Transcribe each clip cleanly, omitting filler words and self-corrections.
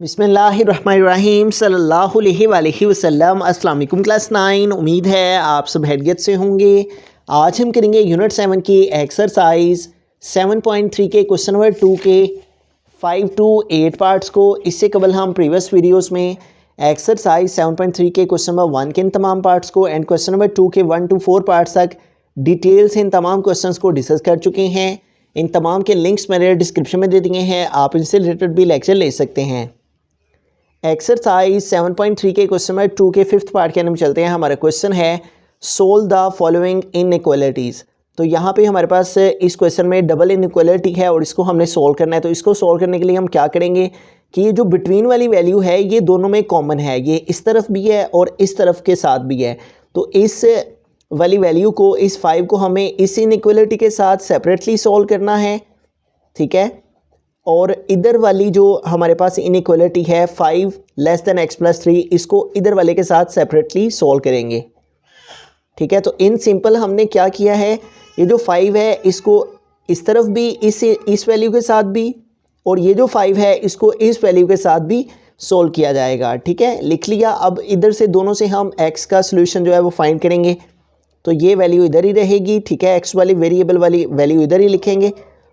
बिस्मिल्लाहिर्रहमानिर्रहीम सल्लल्लाहु अलैहि वसल्लम। अस्सलाम वालेकुम क्लास 9। उम्मीद है आप सब हैरियत से होंगे। आज हम करेंगे यूनिट 7 की एक्सरसाइज 7.3 के क्वेश्चन नंबर 2 के 5 to 8 पार्ट्स को। इससे कबल हम प्रीवियस वीडियोस में एक्सरसाइज 7.3 के क्वेश्चन नंबर 1 के इन तमाम पार्ट्स को एंड क्वेश्चन नंबर 2 के 1 to 4 पार्ट्स तक डिटेल से इन तमाम क्वेश्चंस को डिस्कस कर चुके हैं। इन तमाम के लिंक्स मैंने डिस्क्रिप्शन में दे दिए हैं, आप इनसे रिलेटेड भी लेक्चर ले सकते हैं। एक्सरसाइज 7.3 के क्वेश्चन नंबर 2 के 5th पार्ट के अंदर चलते हैं। हमारा क्वेश्चन है सोल्व द फॉलोइंग इनइक्वालिटीज़। तो यहाँ पे हमारे पास इस क्वेश्चन में डबल इनइक्वालिटी है और इसको हमने सोल्व करना है। तो इसको सोल्व करने के लिए हम क्या करेंगे कि ये जो बिटवीन वाली वैल्यू है ये दोनों में कॉमन है, ये इस तरफ भी है और इस तरफ के साथ भी है। तो इस वाली वैल्यू को, इस 5 को हमें इस इनइक्वालिटी के साथ सेपरेटली सोल्व करना है, ठीक है। और इधर वाली जो हमारे पास इनइक्वालिटी है 5 लेस देन x प्लस 3, इसको इधर वाले के साथ सेपरेटली सोल्व करेंगे, ठीक है। तो इन सिंपल हमने क्या किया है, ये जो 5 है इसको इस तरफ भी इस वैल्यू के साथ भी, और ये जो 5 है इसको इस वैल्यू के साथ भी सोल्व किया जाएगा, ठीक है। लिख लिया। अब इधर से दोनों से हम x का सोल्यूशन जो है वो फाइंड करेंगे। तो ये वैल्यू इधर ही रहेगी, ठीक है। x वाली वेरिएबल वाली वैल्यू इधर ही लिखेंगे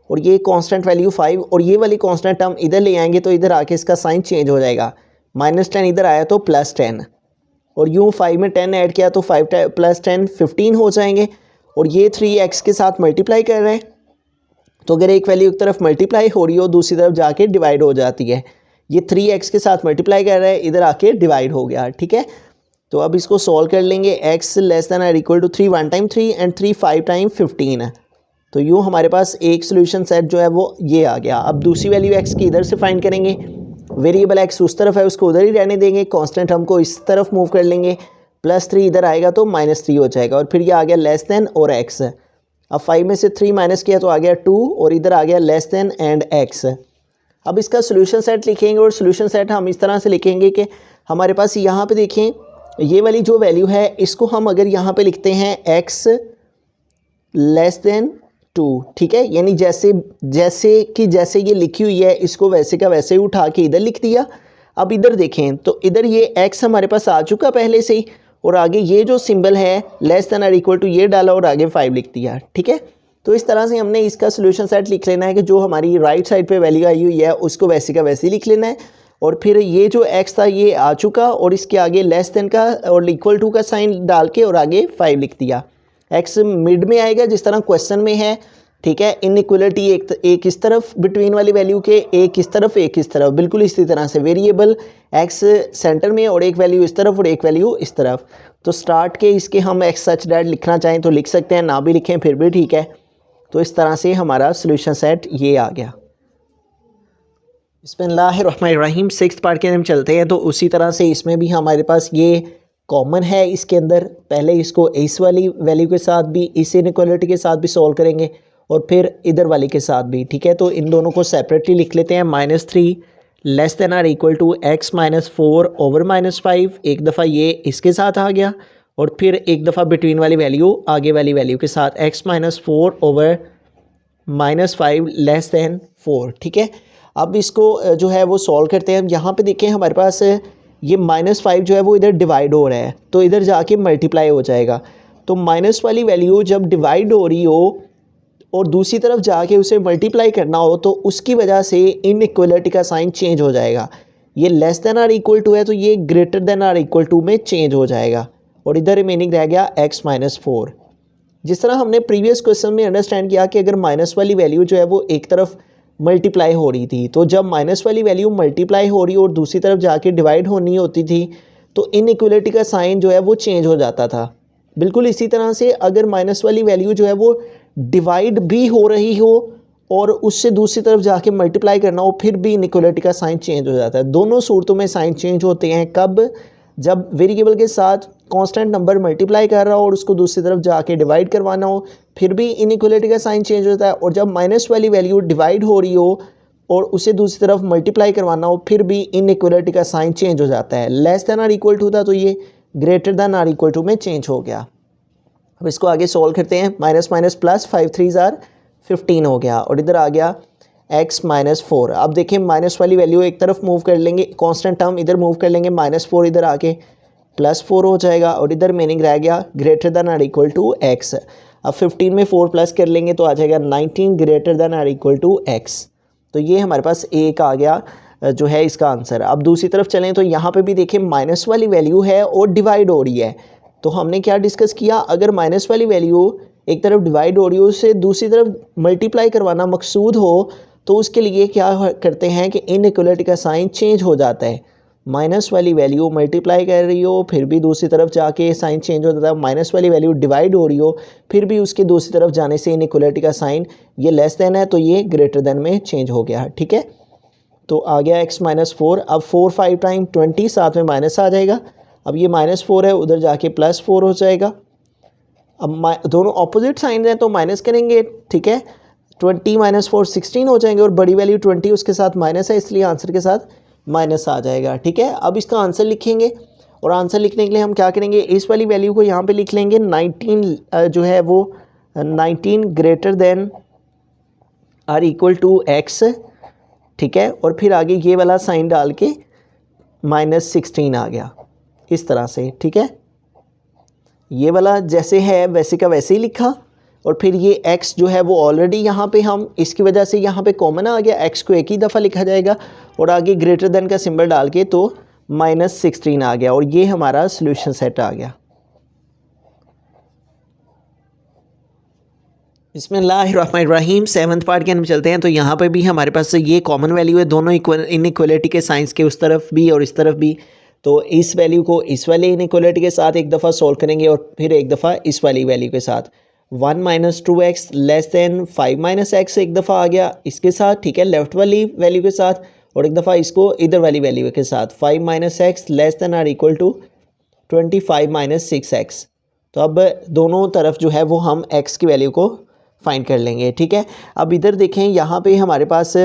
और ये कांस्टेंट वैल्यू 5 और ये वाली कांस्टेंट हम इधर ले आएंगे तो इधर आके इसका साइन चेंज हो जाएगा। -10 इधर आया तो +10, और यूँ 5 में 10 ऐड किया तो 5 + 10 15 हो जाएंगे। और ये 3x के साथ मल्टीप्लाई कर रहे हैं, तो अगर एक वैल्यू एक तरफ मल्टीप्लाई हो रही हो दूसरी तरफ जाके डिवाइड हो जाती है। ये 3x के साथ मल्टीप्लाई कर रहे हैं, इधर आके डिवाइड हो गया, ठीक है। तो अब इसको सॉल्व कर लेंगे। x लेस देन और equal to 3 1 time 3 and 3 5 time 15 है। तो यूँ हमारे पास एक सोल्यूशन सेट जो है वो ये आ गया। अब दूसरी वैल्यू x की इधर से फाइंड करेंगे। वेरिएबल x उस तरफ है उसको उधर ही रहने देंगे, कांस्टेंट हमको इस तरफ मूव कर लेंगे। +3 इधर आएगा तो -3 हो जाएगा, और फिर ये आ गया लेस देन और x। अब 5 में से 3 माइनस किया तो आ गया 2, और इधर आ गया लेस देन एंड x। अब इसका सोल्यूशन सेट लिखेंगे, और सोल्यूशन सेट हम इस तरह से लिखेंगे कि हमारे पास यहाँ पे देखें ये वाली जो वैल्यू है इसको हम अगर यहाँ पे लिखते हैं x लेस देन 2, ठीक है। यानी जैसे ये लिखी हुई है इसको वैसे का वैसे ही उठा के इधर लिख दिया। अब इधर देखें तो इधर ये x हमारे पास आ चुका पहले से ही, और आगे ये जो सिंबल है लेस देन और इक्वल टू ये डाला और आगे 5 लिख दिया, ठीक है। तो इस तरह से हमने इसका सोल्यूशन सेट लिख लेना है कि जो हमारी राइट साइड पे वैल्यू आई हुई है उसको वैसे का वैसे ही लिख लेना है। और फिर ये जो x था ये आ चुका, और इसके आगे लेस देन का और इक्वल टू का साइन डाल के और आगे 5 लिख दिया। x मिड में आएगा जिस तरह क्वेश्चन में है, ठीक है। इनइक्वालिटी एक इस तरफ बिटवीन वाली वैल्यू के, एक इस तरफ एक इस तरफ, बिल्कुल इसी तरह से वेरिएबल x सेंटर में और एक वैल्यू इस तरफ और एक वैल्यू इस तरफ। तो स्टार्ट के इसके हम x सच डैट लिखना चाहें तो लिख सकते हैं, ना भी लिखें फिर भी ठीक है। तो इस तरह से हमारा सोल्यूशन सेट ये आ गया। बिस्मिल्लाहिर्रहमानिर्रहीम 6th पार्ट के अंदर हम चलते हैं। तो उसी तरह से इसमें भी हमारे पास ये कॉमन है, इसके अंदर पहले इसको इस वाली वैल्यू के साथ भी, इस इनइक्वालिटी के साथ भी सॉल्व करेंगे और फिर इधर वाली के साथ भी, ठीक है। तो इन दोनों को सेपरेटली लिख लेते हैं। -3 लेस देन और इक्वल टू x - 4 ओवर -5। एक दफ़ा ये इसके साथ आ गया और फिर एक दफ़ा बिटवीन वाली वैल्यू आगे वाली वैल्यू के साथ x - 4 ओवर -5 लेस देन 4, ठीक है। अब इसको जो है वो सॉल्व करते हैं। यहाँ पे देखें हमारे पास ये -5 जो है वो इधर डिवाइड हो रहा है तो इधर जाके मल्टीप्लाई हो जाएगा। तो माइनस वाली वैल्यू जब डिवाइड हो रही हो और दूसरी तरफ जाके उसे मल्टीप्लाई करना हो तो उसकी वजह से इनइक्वालिटी का साइन चेंज हो जाएगा। ये लेस देन और इक्वल टू है तो ये ग्रेटर देन और इक्वल टू में चेंज हो जाएगा, और इधर रिमेनिंग रह गया x - 4। जिस तरह हमने प्रीवियस क्वेश्चन में अंडरस्टैंड किया कि अगर माइनस वाली वैल्यू जो है वो एक तरफ मल्टीप्लाई हो रही थी, तो जब माइनस वाली वैल्यू मल्टीप्लाई हो रही और दूसरी तरफ जाके डिवाइड होनी होती थी तो इनइक्वालिटी का साइन जो है वो चेंज हो जाता था। बिल्कुल इसी तरह से अगर माइनस वाली वैल्यू जो है वो डिवाइड भी हो रही हो और उससे दूसरी तरफ जाके मल्टीप्लाई करना हो फिर भी इनइक्वालिटी का साइन चेंज हो जाता है। दोनों सूरतों में साइन चेंज होते हैं। कब? जब वेरिएबल के साथ कांस्टेंट नंबर मल्टीप्लाई कर रहा हो और उसको दूसरी तरफ जाके डिवाइड करवाना हो फिर भी इनइक्वालिटी का साइन चेंज होता है, और जब माइनस वाली वैल्यू डिवाइड हो रही हो और उसे दूसरी तरफ मल्टीप्लाई करवाना हो फिर भी इनइक्वालिटी का साइन चेंज हो जाता है। लेस देन और इक्वल टू था तो ये ग्रेटर देन और इक्वल टू में चेंज हो गया। अब इसको आगे सॉल्व करते हैं। माइनस प्लस 5 3 15 हो गया, और इधर आ गया एक्स माइनस 4। अब देखिए माइनस वाली वैल्यू एक तरफ मूव कर लेंगे, कांस्टेंट टर्म इधर मूव कर लेंगे, -4 इधर आके +4 हो जाएगा और इधर मीनिंग रह गया greater than or equal to x. अब 15 में 4 प्लस कर लेंगे तो आ जाएगा 19 greater than or equal to x. तो ये हमारे पास एक आ गया जो है इसका आंसर। अब दूसरी तरफ चलें तो यहाँ पे भी देखिए माइनस वाली वैल्यू है और डिवाइड हो रही है। तो हमने क्या डिस्कस किया, अगर माइनस वाली वैल्यू एक तरफ डिवाइड हो रही हो उससे दूसरी तरफ मल्टीप्लाई करवाना मकसूद हो तो उसके लिए क्या करते हैं कि इनइक्वलिटी का साइन चेंज हो जाता है। माइनस वाली वैल्यू मल्टीप्लाई कर रही हो फिर भी दूसरी तरफ जाके साइन चेंज हो जाता है, माइनस वाली वैल्यू डिवाइड हो रही हो फिर भी उसके दूसरी तरफ जाने से इनइक्वलिटी का साइन ये लेस देन है तो ये ग्रेटर देन में चेंज हो गया। ठीक है, तो आ गया x -4। अब 4 5 टाइम 20 साथ में माइनस आ जाएगा। अब ये -4 है उधर जाके +4 हो जाएगा। अब दोनों ऑपोजिट साइन हैं तो माइनस करेंगे। ठीक है, 20 - 4 16 हो जाएंगे और बड़ी वैल्यू 20 उसके साथ माइनस है इसलिए आंसर के साथ माइनस आ जाएगा। ठीक है, अब इसका आंसर लिखेंगे और आंसर लिखने के लिए हम क्या करेंगे, इस वाली वैल्यू को यहाँ पे लिख लेंगे 19 जो है वो 19 greater than or equal to x. ठीक है, और फिर आगे ये वाला साइन डाल के -16 आ गया इस तरह से। ठीक है, ये वाला जैसे है वैसे का वैसे ही लिखा और फिर ये x जो है वो ऑलरेडी यहाँ पे हम इसकी वजह से यहाँ पे कॉमन आ गया, x को एक ही दफ़ा लिखा जाएगा और आगे ग्रेटर देन का सिंबल डाल के तो -16 आ गया और ये हमारा सॉल्यूशन सेट आ गया। बिस्मिल्लाहिर्रहमानिर्रहीम। 7th पार्ट के अंदर चलते हैं तो यहाँ पे भी हमारे पास ये कॉमन वैल्यू है दोनों इनइक्वलिटी के साइंस के, उस तरफ भी और इस तरफ भी। तो इस वैल्यू को इस वाले इनइक्वलिटी के साथ एक दफ़ा सॉल्व करेंगे और फिर एक दफ़ा इस वाली वैल्यू के साथ। 1 - 2x लेस दैन 5 - x एक दफ़ा आ गया इसके साथ। ठीक है, लेफ्ट वाली वैल्यू के साथ और एक दफ़ा इसको इधर वाली वैल्यू के साथ। 5 - x less than or equal to 25 - 6x। तो अब दोनों तरफ जो है वो हम x की वैल्यू को फाइंड कर लेंगे। ठीक है, अब इधर देखें यहाँ पे हमारे पास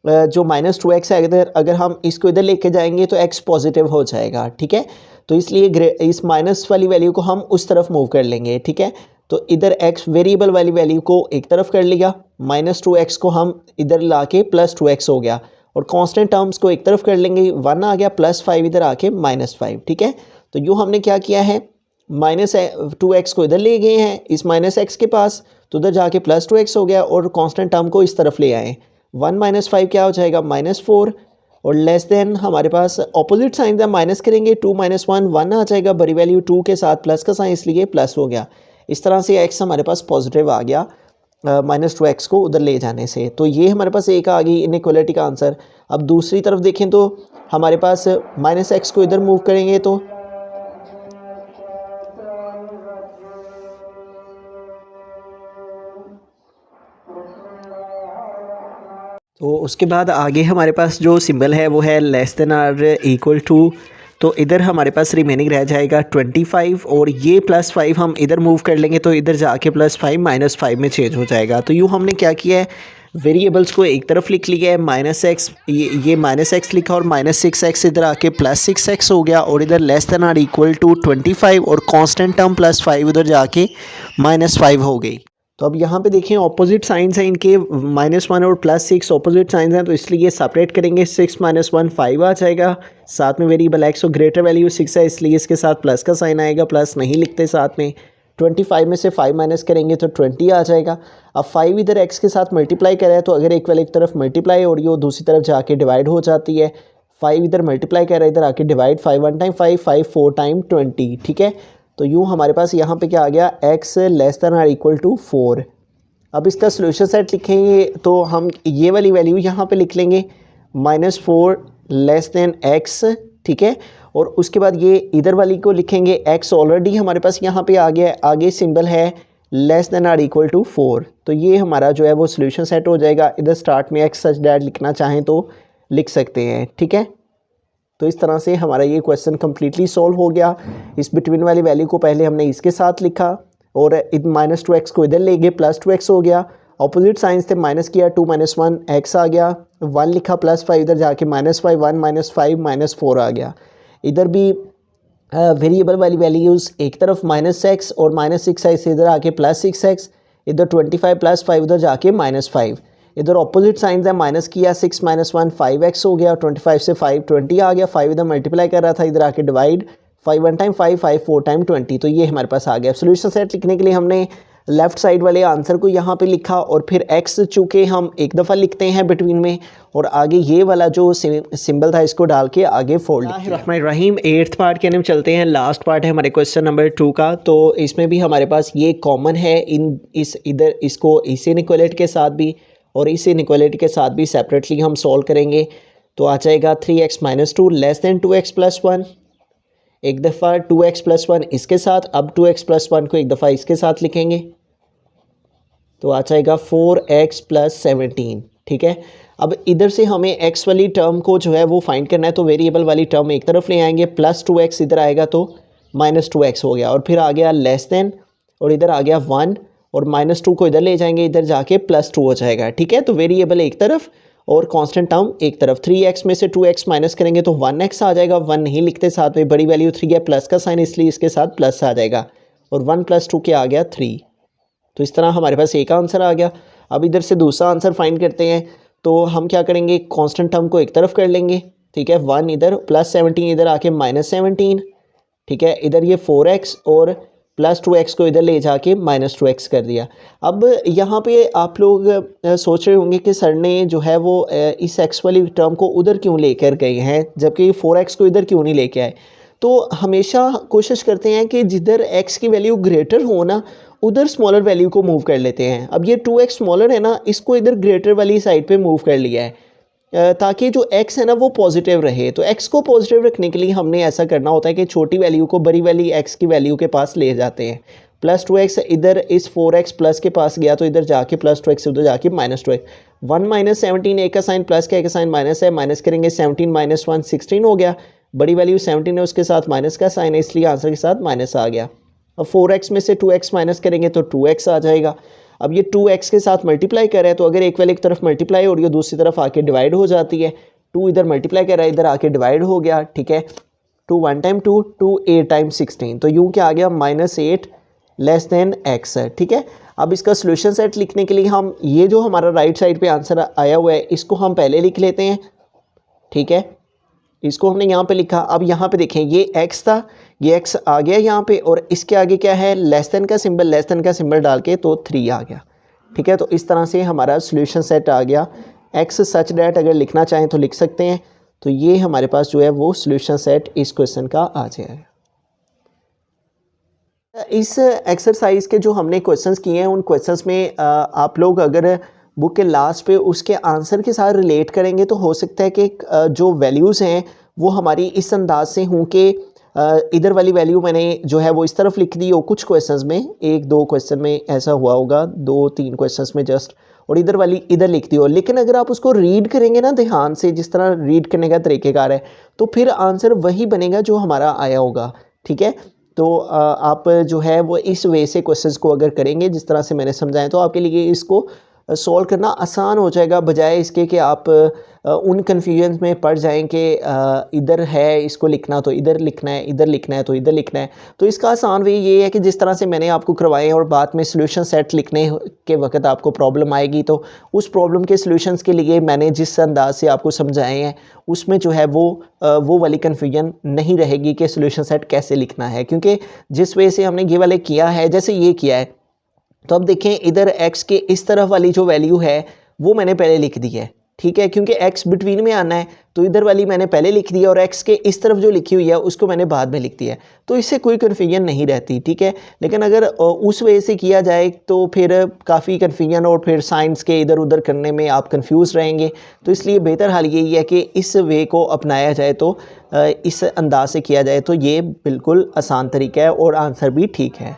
जो -2x है अगर हम इसको इधर लेके जाएंगे तो x पॉजिटिव हो जाएगा। ठीक है, तो इसलिए इस माइनस वाली वैल्यू को हम उस तरफ मूव कर लेंगे। ठीक है, तो इधर x वेरिएबल वाली वैल्यू को एक तरफ कर लिया, -2x को हम इधर ला के +2x हो गया और कांस्टेंट टर्म्स को एक तरफ कर लेंगे, 1 आ गया +5 इधर आके -5। ठीक है, तो यूँ हमने क्या किया है -2x को इधर ले गए हैं इस -x के पास तो उधर जाके +2x हो गया और कांस्टेंट टर्म को इस तरफ ले आए। 1 - 5 क्या हो जाएगा -4 और लेस देन हमारे पास ऑपोजिट साइन है, माइनस करेंगे 2 - 1 1 आ जाएगा, बड़ी वैल्यू 2 के साथ प्लस का साइन इसलिए प्लस हो गया। इस तरह से x हमारे पास पॉजिटिव आ गया -2x को उधर ले जाने से। तो ये हमारे पास एक आ गई इनइक्वलिटी का आंसर। अब दूसरी तरफ देखें तो हमारे पास -x को इधर मूव करेंगे तो उसके बाद आगे हमारे पास जो सिंबल है वो है less than or equal to. तो इधर हमारे पास रिमेनिंग रह जाएगा 25 और ये +5 हम इधर मूव कर लेंगे तो इधर जाके +5 -5 में चेंज हो जाएगा। तो यूँ हमने क्या किया है, वेरिएबल्स को एक तरफ लिख लिया है, -x ये -x लिखा और -6x इधर आके +6x हो गया और इधर less than or equal to 25 और कांस्टेंट टर्म +5 उधर जाके -5 हो गई। तो अब यहाँ पे देखें ऑपोजिट साइंस हैं इनके, -1 और +6 ऑपोजिट साइंस हैं तो इसलिए सेपरेट करेंगे। 6 - 1 5 आ जाएगा, साथ में वेरिएबल x और ग्रेटर वैल्यू 6 है इसलिए इसके साथ प्लस का साइन आएगा, प्लस नहीं लिखते साथ में। 25 में से 5 माइनस करेंगे तो 20 आ जाएगा। अब 5 इधर x के साथ मल्टीप्लाई करें तो अगर एक वाली एक तरफ मल्टीप्लाई हो रही हो दूसरी तरफ जाके डिवाइड हो जाती है। 5 इधर मल्टीप्लाई कर रहा है इधर आके डिवाइड, 5 1 टाइम 5 5 4 टाइम 20। ठीक है, तो यूँ हमारे पास यहाँ पे क्या आ गया, x less than or equal to 4। अब इसका सोल्यूशन सेट लिखेंगे तो हम ये वाली वैल्यू यहाँ पे लिख लेंगे -4 लेस देन x। ठीक है, और उसके बाद ये इधर वाली को लिखेंगे x ऑलरेडी हमारे पास यहाँ पे आ गया, आगे सिंबल है less than or equal to 4। तो ये हमारा जो है वो सोल्यूशन सेट हो जाएगा। इधर स्टार्ट में x सच डैट लिखना चाहें तो लिख सकते हैं। ठीक है, तो इस तरह से हमारा ये क्वेश्चन कम्प्लीटली सॉल्व हो गया। इस बिटवीन वाली वैल्यू को पहले हमने इसके साथ लिखा और -2x को इधर ले गए, +2x हो गया। ऑपोजिट साइंस थे, माइनस किया 2 - 1 x आ गया, 1 लिखा +5 इधर जाके -5 1 -5 -4 आ गया। इधर भी वेरिएबल वाली वैल्यूज़ एक तरफ -x और -6x इधर आके +6x, इधर 25 +5 उधर जाके -5। इधर ऑपोजिट साइंस है, माइनस किया, 6 - 1 5x हो गया, 25 से 5 20 आ गया, 5 इधर मल्टीप्लाई कर रहा था, इधर आके डिवाइड, 5 1 टाइम 5, 5 4 टाइम 20, तो ये हमारे पास आ गया। सोल्यूशन सेट लिखने के लिए हमने लेफ़्ट साइड वाले आंसर को यहाँ पे लिखा और फिर x चूँकि हम एक दफ़ा लिखते हैं बिटवीन में, और आगे ये वाला जो सिंबल था इसको डाल के आगे फोल्ड किया। रहीम 8th पार्ट के अंदर चलते हैं, लास्ट पार्ट है हमारे क्वेश्चन नंबर 2 का। तो इसमें भी हमारे पास ये कॉमन है, इधर इसको इस इनइक्वालिटी के साथ भी और इस इनइक्वालिटी के साथ भी सेपरेटली हम सॉल्व करेंगे। तो आ जाएगा 3x - 2 लेस देन 2x + 1, एक दफ़ा 2x + 1 इसके साथ, अब 2x + 1 को एक दफ़ा इसके साथ लिखेंगे, तो आ जाएगा 4x + 17। ठीक है, अब इधर से हमें x वाली टर्म को जो है वो फाइंड करना है, तो वेरिएबल वाली टर्म एक तरफ ले आएंगे, +2x इधर आएगा तो -2x हो गया, और फिर आ गया लेस देन, और इधर आ गया 1, और -2 को इधर ले जाएंगे, इधर जाके +2 हो जाएगा। ठीक है, तो वेरिएबल एक तरफ और कांस्टेंट टर्म एक तरफ। 3x में से 2x माइनस करेंगे तो 1x आ जाएगा, 1 नहीं लिखते साथ में, बड़ी वैल्यू 3 है, प्लस का साइन इसलिए इसके साथ प्लस आ जाएगा, और 1 + 2 क्या आ गया 3। तो इस तरह हमारे पास एक आंसर आ गया। अब इधर से दूसरा आंसर फाइंड करते हैं, तो हम क्या करेंगे, कांस्टेंट टर्म को एक तरफ कर लेंगे। ठीक है, 1 इधर, +17 इधर आके -17। ठीक है, इधर ये 4x और +2x को इधर ले जाके -2x कर दिया। अब यहाँ पे आप लोग सोच रहे होंगे कि सर ने जो है वो इस x वाली टर्म को उधर क्यों लेकर गए हैं, जबकि 4x को इधर क्यों नहीं लेके आए। तो हमेशा कोशिश करते हैं कि जिधर x की वैल्यू ग्रेटर हो ना, उधर स्मॉलर वैल्यू को मूव कर लेते हैं। अब ये 2x स्मॉलर है ना, इसको इधर ग्रेटर वाली साइड पे मूव कर लिया है, ताकि जो x है ना वो पॉजिटिव रहे। तो x को पॉजिटिव रखने के लिए हमने ऐसा करना होता है कि छोटी वैल्यू को बड़ी वाली x की वैल्यू के पास ले जाते हैं। +2x इधर इस 4x प्लस के पास गया, तो इधर जाके +2x उधर जाके -2x। 1 - 17 एक का साइन प्लस का, एक का साइन माइनस है, माइनस करेंगे 17 - 1 16 हो गया, बड़ी वैल्यू 17 है उसके साथ माइनस का साइन है, इसलिए आंसर के साथ माइनस आ गया। अब 4x में से 2x माइनस करेंगे तो 2x आ जाएगा। अब ये 2x के साथ मल्टीप्लाई कर रहा है, तो अगर एक वाले की तरफ मल्टीप्लाई हो रही है दूसरी तरफ आके डिवाइड हो जाती है। 2 इधर मल्टीप्लाई कर रहा है, इधर आके डिवाइड हो गया। ठीक है, 2 1 टाइम 2, 2 8 टाइम 16, तो यूँ क्या आ गया -8 लेस देन x है। ठीक है, अब इसका सोल्यूशन सेट लिखने के लिए हम ये जो हमारा राइट साइड पे आंसर आया हुआ है इसको हम पहले लिख लेते हैं। ठीक है, इसको हमने यहाँ पे लिखा। अब यहाँ पे देखें, ये x था, ये x आ गया यहाँ पे, और इसके आगे क्या है, लेस देन का सिंबल डाल के तो 3 आ गया। ठीक है, तो इस तरह से हमारा सोल्यूशन सेट आ गया। x सच डैट अगर लिखना चाहें तो लिख सकते हैं। तो ये हमारे पास जो है वो सोल्यूशन सेट इस क्वेश्चन का आ जाएगा। इस एक्सरसाइज के जो हमने क्वेश्चंस किए हैं, उन क्वेश्चंस में आप लोग अगर बुक के लास्ट पे उसके आंसर के साथ रिलेट करेंगे तो हो सकता है कि जो वैल्यूज़ हैं वो हमारी इस अंदाज से हों कि इधर वाली वैल्यू मैंने जो है वो इस तरफ लिख दी हो। कुछ क्वेश्चंस में, 1-2 क्वेश्चन में ऐसा हुआ होगा, 2-3 क्वेश्चंस में जस्ट, और इधर वाली इधर लिख दी हो। लेकिन अगर आप उसको रीड करेंगे ना ध्यान से, जिस तरह रीड करने का तरीक़ेकार है, तो फिर आंसर वही बनेगा जो हमारा आया होगा। ठीक है, तो आप जो है वो इस वे से क्वेश्चंस को अगर करेंगे जिस तरह से मैंने समझाया, तो आपके लिए इसको सॉल्व करना आसान हो जाएगा, बजाय इसके कि आप उन कन्फ्यूजन में पड़ जाएं कि इधर है इसको लिखना तो इधर लिखना है, इधर लिखना है तो इधर लिखना है। तो इसका आसान वे ये है कि जिस तरह से मैंने आपको करवाए और बाद में सोल्यूशन सेट लिखने के वक्त आपको प्रॉब्लम आएगी, तो उस प्रॉब्लम के सोल्यूशंस के लिए मैंने जिस अंदाज से आपको समझाए हैं उसमें जो है वो वाली कन्फ्यूजन नहीं रहेगी कि सोल्यूशन सेट कैसे लिखना है, क्योंकि जिस वजह से हमने ये वाले किया है, जैसे ये किया है, तो अब देखें इधर x के इस तरफ वाली जो वैल्यू है वो मैंने पहले लिख दी है। ठीक है, क्योंकि x बिटवीन में आना है, तो इधर वाली मैंने पहले लिख दी है, और x के इस तरफ जो लिखी हुई है उसको मैंने बाद में लिख दिया है, तो इससे कोई कन्फ्यूजन नहीं रहती। ठीक है, लेकिन अगर उस वे से किया जाए तो फिर काफ़ी कन्फ्यूजन और फिर साइंस के इधर उधर करने में आप कंफ्यूज रहेंगे। तो इसलिए बेहतर हाल यही है कि इस वे को अपनाया जाए, तो इस अंदाज से किया जाए, तो ये बिल्कुल आसान तरीका है और आंसर भी ठीक है।